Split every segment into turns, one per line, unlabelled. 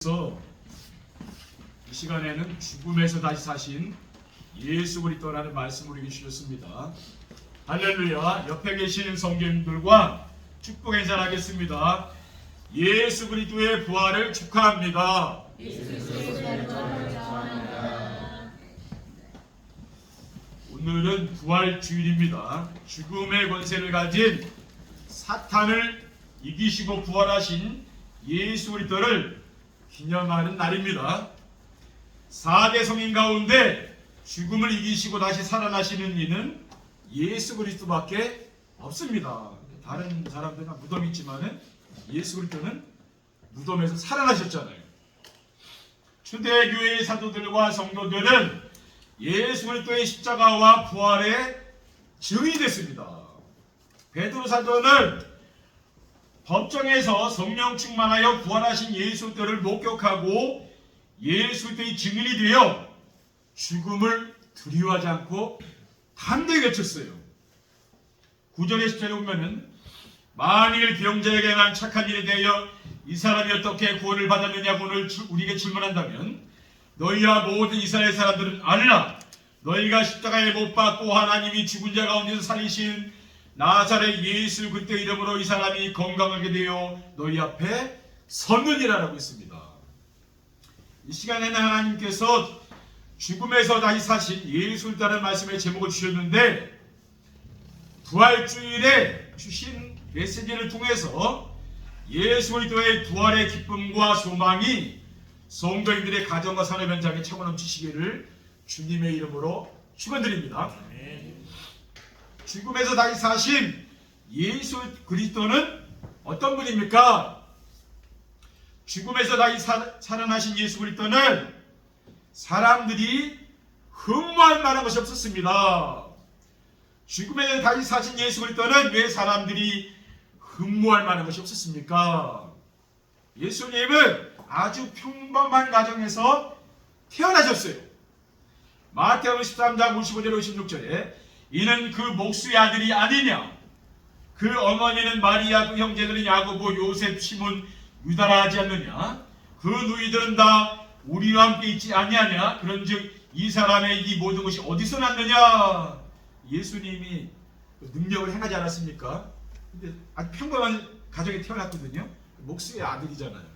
그래서 이 시간에는 죽음에서 다시 사신 예수 그리스도라는 말씀을 우리에게 주셨습니다. 할렐루야. 옆에 계신 성도님들과 축복 인사하겠습니다. 예수 그리스도의 부활을 축하합니다. 오늘은 부활주일입니다. 죽음의 권세를 가진 사탄을 이기시고 부활하신 예수 그리스도를 기념하는 날입니다. 4대 성인 가운데 죽음을 이기시고 다시 살아나시는 이는 예수 그리스도밖에 없습니다. 다른 사람들은 무덤이 있지만 예수 그리스도는 무덤에서 살아나셨잖아요. 초대교회의 사도들과 성도들은 예수 그리스도의 십자가와 부활의 증인이 됐습니다. 베드로 사도는 법정에서 성령 충만하여 부활하신 예수 그리스도를 목격하고 예수 그리스도의 증인이 되어 죽음을 두려워하지 않고 담대히 외쳤어요. 9절의 10절에 보면은 만일 병자에게 난 착한 일에 대하여 이 사람이 어떻게 구원을 받았느냐고 오늘 우리에게 질문한다면 너희와 모든 이스라엘 사람들은 알라. 너희가 십자가에 못 박고 하나님이 죽은 자 가운데서 살리신 나사렛 예수 그리스도 이름으로 이 사람이 건강하게 되어 너희 앞에 섰느니라라고 했습니다. 이 시간에는 하나님께서 죽음에서 다시 사신 예수 그리스도라는 말씀의 제목을 주셨는데 부활주일에 주신 메시지를 통해서 예수 그리스도의 부활의 기쁨과 소망이 성도인들의 가정과 산업 현장에 차고 넘치시기를 주님의 이름으로 축원드립니다. 죽음에서 다시 사신 예수 그리스도는 어떤 분입니까? 죽음에서 다시 살아나신 예수 그리스도는 사람들이 흠모할 만한 것이 없었습니다. 죽음에서 다시 사신 예수 그리스도는 왜 사람들이 흠모할 만한 것이 없었습니까? 예수님은 아주 평범한 가정에서 태어나셨어요. 마태복음 13장 55절 56절에 이는 그 목수의 아들이 아니냐? 그 어머니는 마리아, 그 형제들은 야고보, 요셉, 시몬, 유다라 하지 않느냐? 그 누이들은 다 우리와 함께 있지 아니하냐? 그런즉 이 사람의 이 모든 것이 어디서 났느냐? 예수님이 능력을 행하지 않았습니까? 근데 아주 평범한 가정에 태어났거든요. 목수의 아들이잖아요.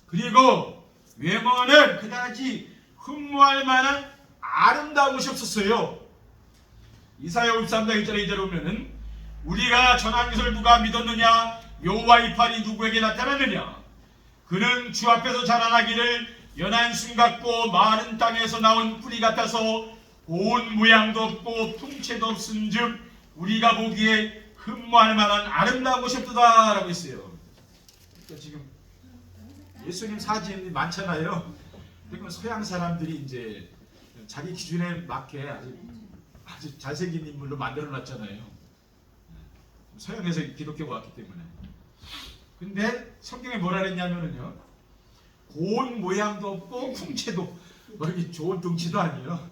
그리고 외모는 그다지 흠모할 만한 아름다운 것이 없었어요. 이사야 53장 1절에 2절에 보면은 우리가 전한 것을 누가 믿었느냐? 여호와의 팔이 누구에게 나타났느냐? 그는 주 앞에서 자라나기를 연한 순 같고 마른 땅에서 나온 뿌리 같아서 온 모양도 없고 풍채도 없은즉 우리가 보기에 흠모할 만한 아름다운 것이 없도다라고 했어요. 그러니까 지금 예수님 사진이 많잖아요. 그러면 서양 사람들이 이제 자기 기준에 맞게 아주 잘생긴 인물로 만들어놨잖아요. 서양에서 기독교가 왔기 때문에. 근데 성경에 뭐라 그랬냐면요, 고운 모양도 없고 풍채도 뭐 이렇게 좋은 덩치도 아니에요.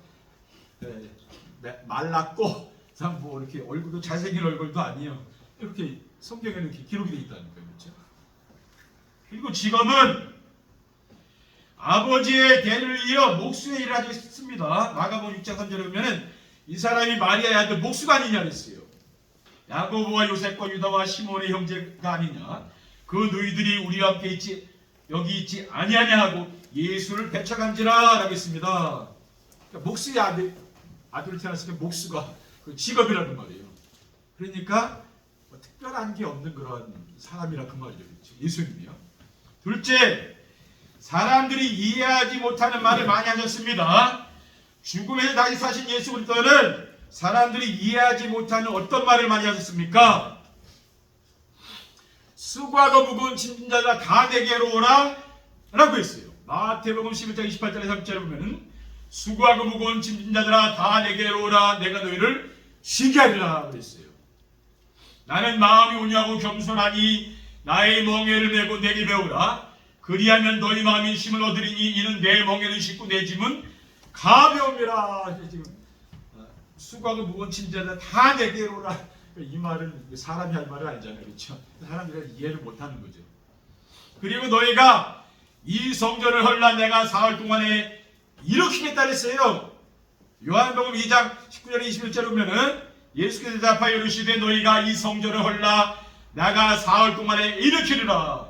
말랐고 뭐 이렇게 얼굴도 잘생긴 얼굴도 아니에요. 이렇게 성경에는 이렇게 기록이 되어 있다는 거예요, 그렇죠? 그리고 지금은 아버지의 대를 이어 목수의 일을 하고 있습니다. 마가복음 6장 3절에 보면은 이 사람이 마리아의 아들 목수가 아니냐 그랬어요. 야고보와 요셉과 유다와 시몬의 형제가 아니냐. 그 너희들이 우리와 함께 여기 있지 아니하냐 하고 예수를 배척한지라 라고 했습니다. 그러니까 목수의 아들을 태어났으니까 목수가 그 직업이라는 말이에요. 그러니까 뭐 특별한 게 없는 그런 사람이라 그 말이죠. 예수님이요. 둘째, 사람들이 이해하지 못하는 말을 많이 하셨습니다. 죽음에서 다시 사신 예수 그리스도는 사람들이 이해하지 못하는 어떤 말을 많이 하셨습니까? 수고하고 무거운 짐진 자가 다 내게로 오라 라고 했어요. 마태복음 11장 28절에 30절에 보면 수고하고 무거운 짐진 자들아 다 내게로 오라 내가 너희를 쉬게 하리라 그랬어요. 나는 마음이 온유하고 겸손하니 나의 멍에를 메고 내게 배우라. 그리하면 너희 마음이 힘을 얻으리니 이는 내 멍에를 싣고 내 짐은 가벼움이라. 지금 수고하고 무거운 짐자들 다 내게로 오라. 이 말은 사람이 할 말은 아니잖아요, 그렇죠? 사람들이 이해를 못하는 거죠. 그리고 너희가 이 성전을 헐라 내가 사흘 동안에 일으키겠다 그랬어요. 요한복음 2장 19절 21절 보면은 예수께서 대답하여 이르시되 너희가 이 성전을 헐라 내가 사흘 동안에 일으키리라.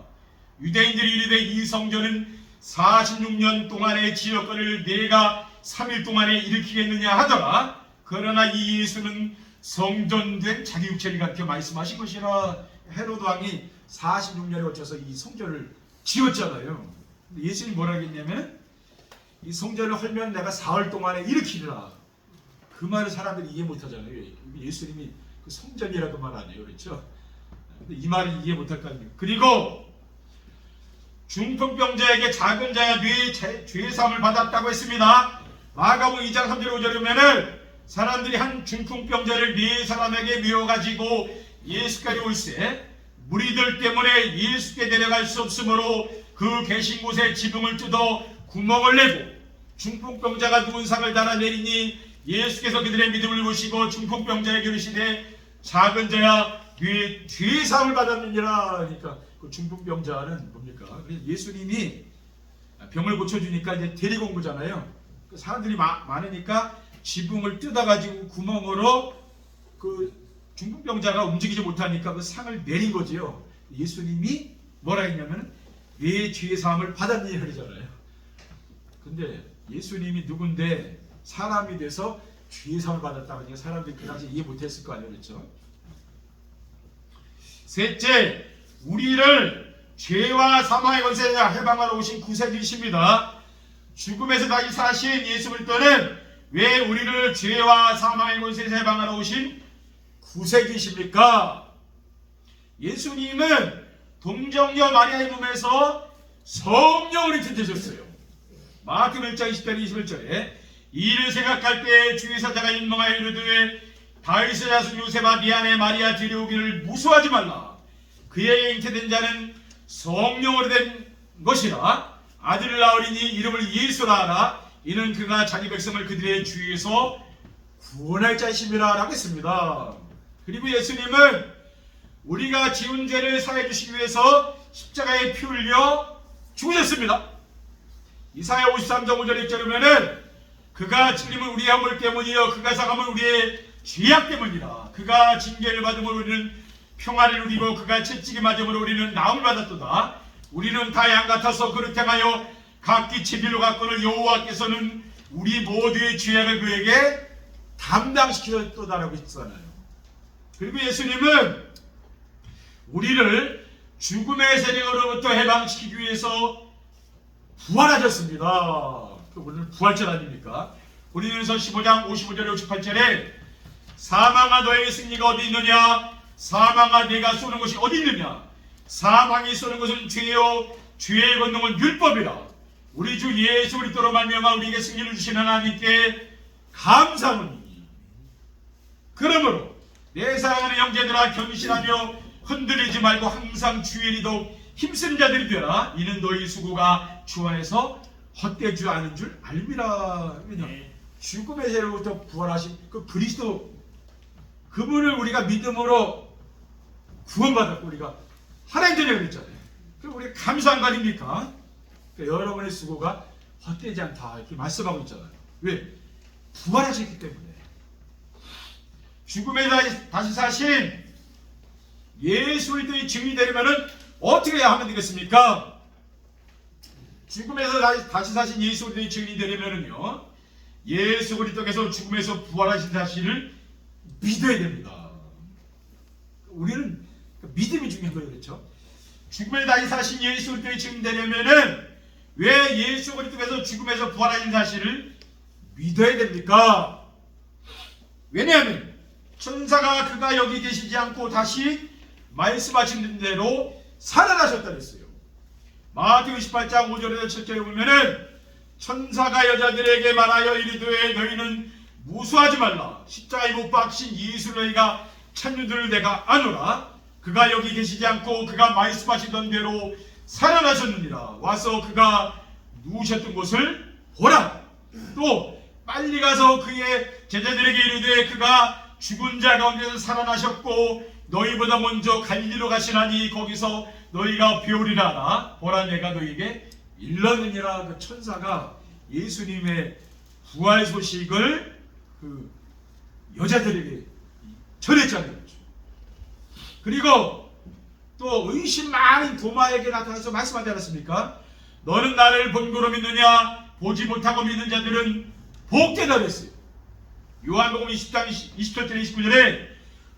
유대인들이 이르되 이 성전은 46년 동안의 지역권을 내가 3일 동안에 일으키겠느냐 하더라. 그러나 이 예수는 성전된 자기 육체를 가리켜 말씀하신 것이라. 헤로드 왕이 46년에 거쳐서 이 성전을 지었잖아요. 예수님이 뭐라 했냐면 이 성전을 헐면 내가 사흘 동안에 일으키리라. 그 말을 사람들이 이해 못하잖아요. 예수님이 그 성전이라고 말 아니에요, 그렇죠? 근데 이 말을 이해 못할 거 아니에요. 그리고 중풍병자에게 작은 자야 네 죄의 사함을 받았다고 했습니다. 마가복음 2장 3절 5절에 보면은 사람들이 한 중풍병자를 네 사람에게 미워가지고 예수까지 올세 무리들 때문에 예수께 데려갈 수 없으므로 그 계신 곳에 지붕을 뜯어 구멍을 내고 중풍병자가 누운 상을 달아내리니 예수께서 그들의 믿음을 보시고 중풍병자에게 이르시되 작은 자야 네 죄의 사함을 받았느니라. 그러니까 그 중풍병자는 뭡니까? 예수님이 병을 고쳐주니까 이제 데리고 온 거잖아요. 사람들이 많으니까 지붕을 뜯어가지고 구멍으로 그 중풍병자가 움직이지 못하니까 그 상을 내린 거지요. 예수님이 뭐라 했냐면 내 죄의 사함을 받았느냐 그러잖아요. 근데 예수님이 누군데 사람이 돼서 죄의 사함을 받았다고 하니까 사람들이 그 당시에 이해 못했을 거 아니에요, 그렇죠? 셋째, 우리를 죄와 사망의 권세에 해방하러 오신 구세주이십니다. 죽음에서 다시 사신 예수 그리스도는 왜 우리를 죄와 사망의 권세에서 해방하러 오신 구세주이십니까? 예수님은 동정녀 마리아의 몸에서 성령을 입히셨어요. 마태복음 1장 20절 21절에 이 일을 생각할 때 주의 사자가 임명하여 이르되 다윗의 자손 요셉아 네 아내 마리아 데려오기를 무수하지 말라. 그에게 잉태된 자는 성령으로 된 것이라. 아들을 낳으리니 이름을 예수라 하라. 이는 그가 자기 백성을 그들의 주위에서 구원할 자이심이라 라고 했습니다. 그리고 예수님은 우리가 지은 죄를 사해 주시기 위해서 십자가에 피 흘려 죽으셨습니다. 이사야 53장 5절 6절에 보면은 그가 찔림은 우리의 허물 때문이요 그가 상함은 우리의 죄악 때문이라. 그가 징계를 받음으로 우리는 평화를 누리고 그가 채찍이 맞음으로 우리는 나음을 받았도다. 우리는 다 양 같아서 그릇 행하여 각기 제길로 갔거늘 여호와께서는 우리 모두의 죄악을 그에게 담당시켰도다라고 했잖아요. 그리고 예수님은 우리를 죽음의 세력으로부터 해방시키기 위해서 부활하셨습니다. 우리는 부활절 아닙니까? 고린도전서 15장 55절 68절에 사망아 너에게 승리가 어디 있느냐? 사망아 네가 쏘는 것이 어디 있느냐? 사망이 쏘는 것은 죄요 죄의 권능은 율법이라. 우리 주 예수 그리스도로 말미암아 우리에게 승리를 주신 하나님께 감사하노니. 그러므로 내 사랑하는 형제들아 견실하며 흔들리지 말고 항상 주의 일이 힘쓰는 자들이 되라. 이는 너희 수고가 주 안에서 헛되지 않은 줄 알미라. 죽음의 세로부터 부활하신 그 그리스도 그분을 우리가 믿음으로 구원받았고 우리가 하나님 되려 그랬잖아요. 그럼 우리가 감사한 거 아닙니까? 그러니까 여러분의 수고가 헛되지 않다 이렇게 말씀하고 있잖아요. 왜? 부활하셨기 때문에. 죽음에 다시 사신 예수 그리스도의 증인이 되려면 어떻게 해야 하면 되겠습니까? 죽음에서 다시 사신 예수 그리스도의 증인이 되려면요 예수 그리스도께서 죽음에서 부활하신 사실을 믿어야 됩니다. 우리는 믿음이 중요한 거예요, 그렇죠? 죽음에 다시 사신 예수 그리스도의 증인이 되려면은 왜 예수 그리스도께서 죽음에서 부활하신 사실을 믿어야 됩니까? 왜냐하면 천사가 그가 여기 계시지 않고 다시 말씀하신 대로 살아나셨다 그랬어요. 마태복음 28장 5절에서 7절에 보면은 천사가 여자들에게 말하여 이르되 너희는 무수하지 말라. 십자가에 못 박신 예수를 너희가 찾는 줄 내가 아노라. 그가 여기 계시지 않고 그가 말씀하시던 대로 살아나셨느니라. 와서 그가 누우셨던 곳을 보라. 또 빨리 가서 그의 제자들에게 이르되 그가 죽은 자 가운데서 살아나셨고 너희보다 먼저 갈릴리로 가시나니 거기서 너희가 배우리라 하라. 보라 내가 너희에게 일렀느니라. 그 천사가 예수님의 부활 소식을 그 여자들에게 전했잖아요. 그리고 또 의심 많은 도마에게 나타나서 말씀하지 않았습니까? 너는 나를 본고로 믿느냐? 보지 못하고 믿는 자들은 복되다 그랬어요. 요한복음 20장 20절째 29절에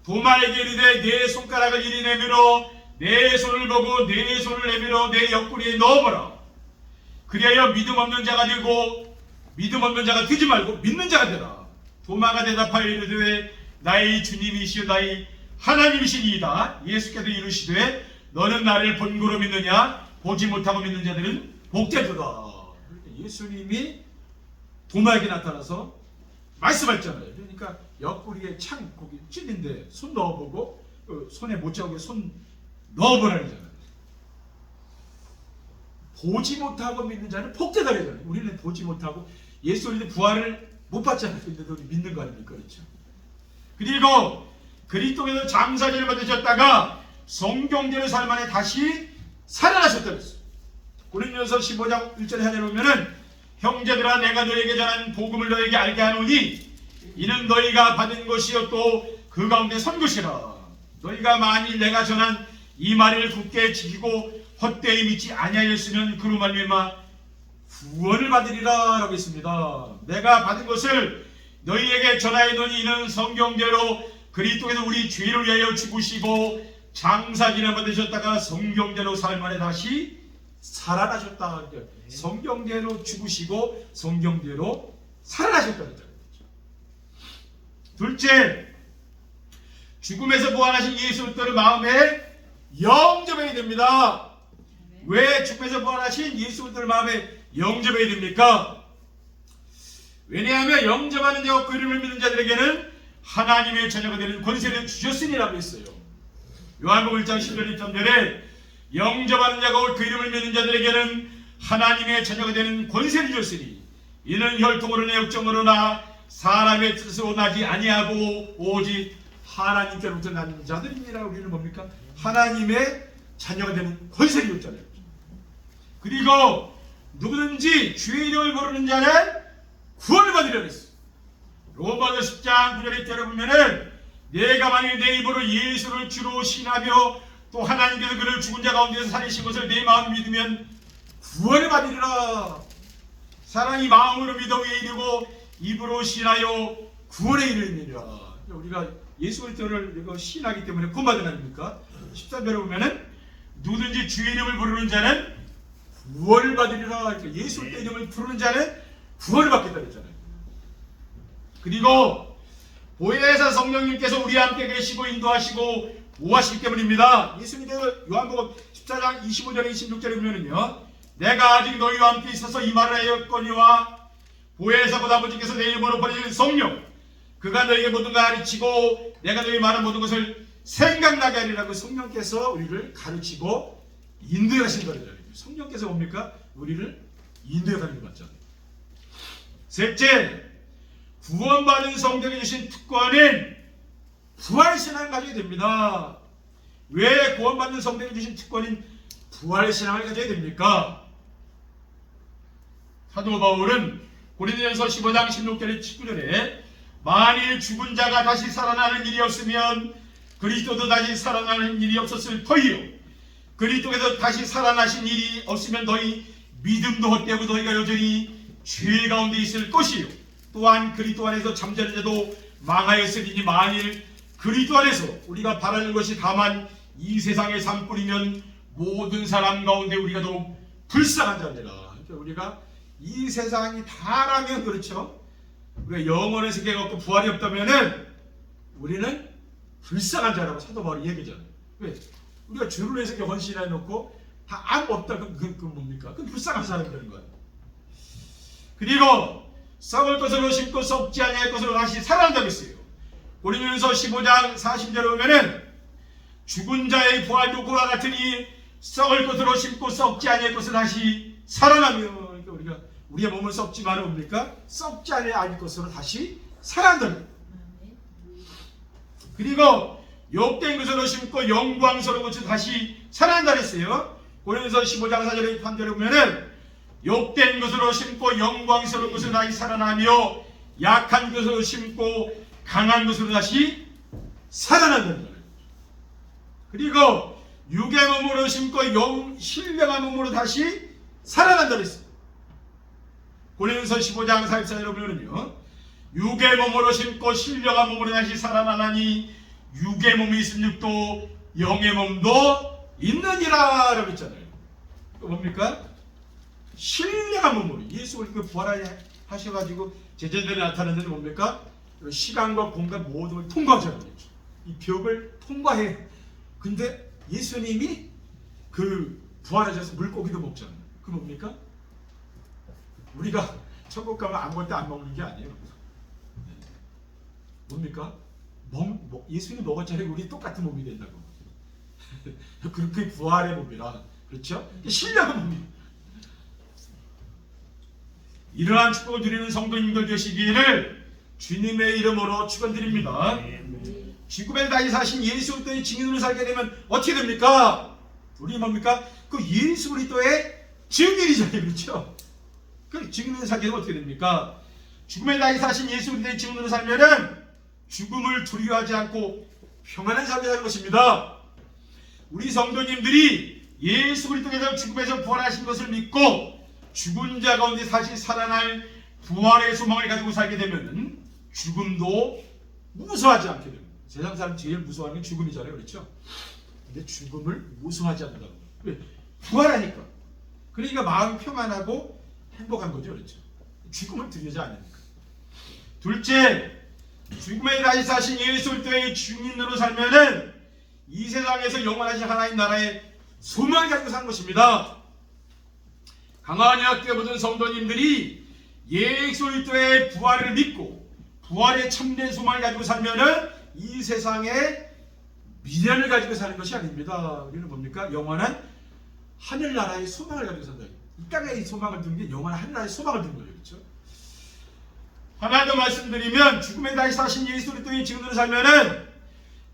도마에게 이르되 내 손가락을 이리 내밀어 내 손을 보고 내 손을 내밀어 내 옆구리에 넣어보라. 그리하여 믿음 없는 자가 되고 믿음 없는 자가 되지 말고 믿는 자가 되라. 도마가 대답하여 이르되 나의 주님이시여 나의 하나님이시니이다. 예수께서 이르시되 너는 나를 본고로 믿느냐? 보지 못하고 믿는 자들은 복되도다. 예수님이 도마에게 나타나서 말씀하셨잖아요. 그러니까 옆구리에 창 거기 찔린데 손 넣어보고 손에 못 잡게 손 넣어보라잖아요. 보지 못하고 믿는 자는 복되다 그러잖아요. 우리는 보지 못하고 예수 우리는 부활을 못 받잖아요. 근데 우리 믿는 거 아닙니까? 그렇죠. 그리고 그리스도께서 장사제를 받으셨다가 성경대로 삶 안에 다시 살아나셨다 그랬어요. 고린도전서 15장 1절에 하늘 보면은 형제들아 내가 너에게 전한 복음을 너에게 알게 하노니 이는 너희가 받은 것이요 또 그 가운데 선 것이라. 너희가 만일 내가 전한 이 말을 굳게 지키고 헛되이 믿지 아니하였으면 그로 말미암아 구원을 받으리라 라고 했습니다. 내가 받은 것을 너희에게 전하였노니 이는 성경대로 그리스도께서 우리 죄를 위하여 죽으시고 장사기를 받으셨다가 성경대로 삶 안에 다시 살아나셨다. 성경대로 죽으시고 성경대로 살아나셨다. 둘째, 죽음에서 부활하신 예수 그리스도를 마음에 영접해야 됩니다. 왜 죽음에서 부활하신 예수 그리스도를 마음에 영접해야 됩니까? 왜냐하면 영접하는 자와 그 이름을 믿는 자들에게는 하나님의 자녀가 되는 권세를 주셨으니라고 했어요. 요한복음 1장 10절 1절에 영접하는 자가 그 이름을 믿는 자들에게는 하나님의 자녀가 되는 권세를 주셨으니 이는 혈통으로나 역정으로나 사람의 뜻으로 나지 아니하고 오직 하나님께로부터 난 자들입니다. 우리는 뭡니까? 하나님의 자녀가 되는 권세를 줬잖아요. 그리고 누구든지 주의 이름을 부르는 자는 구원을 받으려고 했어요. 로마서 10장 9절에 들어보면은 내가 만일 내 입으로 예수를 주로 신하며 또 하나님께서 그를 죽은 자 가운데서 살리신 것을 내 마음 믿으면 구원을 받으리라. 사람이 마음으로 믿어 위에 이르고 입으로 신하여 구원에 이르느니라. 우리가 예수 그리스도를 신하기 때문에 구원받은 아닙니까? 13절에 보면은 누구든지 주의 이름을 부르는 자는 구원을 받으리라. 그러니까 예수 그리스도 이름을 부르는 자는 구원을 받겠다 그랬잖아요. 그리고 보혜사 성령님께서 우리와 함께 계시고 인도하시고 보호하시기 때문입니다. 예수님께서 요한복음 14장 25절에 26절에 보면은요, 내가 아직 너희와 함께 있어서 이 말을 하였거니와 보혜사보다 아버지께서 내 이름으로 보내신 성령 그가 너희에게 모든 걸 가르치고 내가 너희 말한 모든 것을 생각나게 하리라고 성령께서 우리를 가르치고 인도해 가신 거잖아요. 성령께서 뭡니까? 우리를 인도해 가는 거 맞잖아요. 셋째, 구원받은 성경이 주신 특권은 부활신앙을 가져야 됩니다. 왜 구원받는 성경이 주신 특권인 부활신앙을 가져야 됩니까? 사도 바울은 고린도전서 15장 16절에 19절에 만일 죽은 자가 다시 살아나는 일이 없으면 그리스도도 다시 살아나는 일이 없었을 터이요 그리스도께서 다시 살아나신 일이 없으면 너희 믿음도 헛되고 너희가 여전히 죄 가운데 있을 것이요 또한 그리스도 안에서 잠자는 자도 망하였으니 만일 그리스도 안에서 우리가 바라는 것이 다만 이 세상의 삶뿐이면 모든 사람 가운데 우리가 더욱 불쌍한 자니라. 그러니까 우리가 이 세상이 다라면 그렇죠. 우리가 영원의 세계가 없고 부활이 없다면은 우리는 불쌍한 자라고 사도 바울이 얘기잖아요. 왜? 우리가 죄로 내 세계 헌신해 놓고 다 아무 없다. 그건 뭡니까? 그건 불쌍한 사람이라는 거예요. 그리고 썩을 것으로 심고 썩지 아니할 것으로 다시 살아난다고 했어요. 고린도전서 15장 40절에 보면은 죽은 자의 부활도 그와 같으니 썩을 것으로 심고 썩지 아니할 것을 다시 살아나며 그러니까 우리가 우리의 몸은 썩지만 뭡니까? 썩지 아니할 것으로 다시 살아난다는 거예요. 그리고 욕된 것으로 심고 영광스러운 것을 다시 살아난다 그랬어요. 고린도서 15장 4절의 판결에 보면은 욕된 것으로 심고 영광스러운 것으로 다시 살아나며 약한 것으로 심고 강한 것으로 다시 살아난다는 거예요. 그리고 육의 몸으로 심고 신령한 몸으로 다시 살아난다 그랬어요. 고린도서 15장 44절에 보면은요, 육의 몸으로 심고 신령한 몸으로 다시 살아나나니 육의 몸이 있은 육도 영의 몸도 있느니라 라고 했잖아요. 뭡니까? 신령한 몸으로 예수 그리스도 부활하셔가지고 제자들에 나타났는데 뭡니까? 시간과 공간 모든 걸 통과하잖아요. 이 벽을 통과해. 근데 예수님이 그 부활하셔서 물고기도 먹잖아요. 그 뭡니까? 우리가 천국 가면 아무것도 안 먹는 게 아니에요. 뭡니까? 예수님이 먹었잖아요. 우리 똑같은 몸이 된다고. 그렇게 부활의 몸이라. 그렇죠? 신령한 몸이. 이러한 축복을 드리는 성도님들 되시기를 주님의 이름으로 축원드립니다. 죽음에 다시 사신 예수 그리스도의 증인으로 살게 되면 어떻게 됩니까? 우리 뭡니까? 그 예수 그리스도의 증인이잖아요. 그렇죠? 그 증인으로 살게 되면 어떻게 됩니까? 죽음에 다시 사신 예수 그리스도의 증인으로 살면은 죽음을 두려워하지 않고 평안한 삶을 사는 것입니다. 우리 성도님들이 예수 그리스도께서 죽음에서 부활하신 것을 믿고 죽은 자 가운데 다시 살아날 부활의 소망을 가지고 살게 되면 죽음도 무서워하지 않게 됩니다. 세상 사람 제일 무서워하는 게 죽음이잖아요. 그렇죠? 근데 죽음을 무서워하지 않는다고. 왜? 부활하니까. 그러니까 마음이 평안하고 행복한 거죠. 그렇죠? 죽음을 두려워하지 않으니까. 둘째, 죽음에 다시 사신 예수 그리스도의 증인으로 살면은 이 세상에서 영원하신 하나님 나라의 소망을 가지고 사는 것입니다. 강한 약대 모든 성도님들이 예수 그리스도의 부활을 믿고 부활의 참된 소망을 가지고 살면은 이 세상에 미련을 가지고 사는 것이 아닙니다. 우리는 뭡니까? 영원한 하늘나라의 소망을 가지고 산다. 이 땅의 소망을 두는 게 영원한 하늘나라의 소망을 두는 거죠. 그렇죠? 하나 더 말씀드리면 죽음에 다시 사신 예수 그리스도의 증인으로 살면은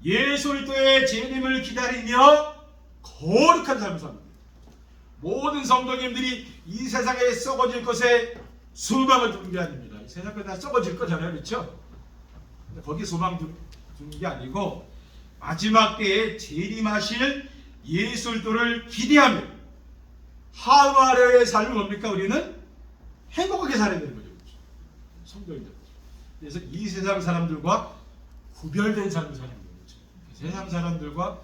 예수 그리스도의 재림을 기다리며 거룩한 삶을 삽니다. 모든 성도님들이 이 세상에 썩어질 것에 소망을 두는 게 아닙니다. 이 세상에 다 썩어질 거잖아요. 그렇죠? 거기에 소망 두는 게 아니고 마지막 때에 재림하실 예수 그리스도를 기대하며 하루하루의 삶을 뭡니까? 우리는 행복하게 살아야 되는 거죠. 성도님들. 그래서 이 세상 사람들과 구별된 삶을 사는 거죠. 세상 사람들과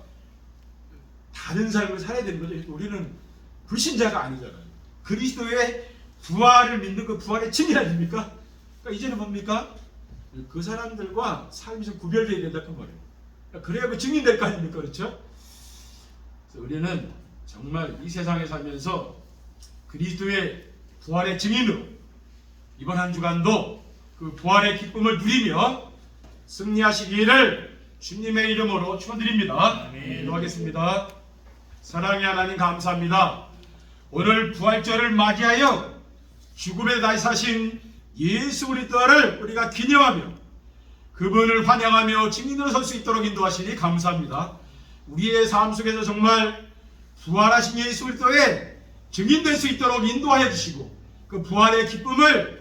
다른 삶을 살아야 되는 거죠. 우리는 불신자가 아니잖아요. 그리스도의 부활을 믿는 그 부활의 증인 아닙니까? 그러니까 이제는 뭡니까? 그 사람들과 삶이 좀 구별되어야 된다 그 말이에요. 그래야 그 증인될 거 아닙니까? 그렇죠? 그래서 우리는 정말 이 세상에 살면서 그리스도의 부활의 증인으로 이번 한 주간도 그 부활의 기쁨을 누리며 승리하시기를 주님의 이름으로 축원드립니다. 기도하겠습니다. 사랑의 하나님 감사합니다. 오늘 부활절을 맞이하여 죽음에 다시 사신 예수 그리스도를 우리가 기념하며 그분을 환영하며 증인으로 설 수 있도록 인도하시니 감사합니다. 우리의 삶 속에서 정말 부활하신 예수 그리스도의 증인될 수 있도록 인도하여 주시고 그 부활의 기쁨을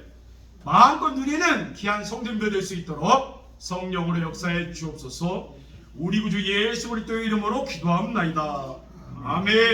마음껏 누리는 귀한 성도님들 될 수 있도록 성령으로 역사해 주옵소서. 우리 구주 예수 그리스도의 이름으로 기도합니다. 아멘.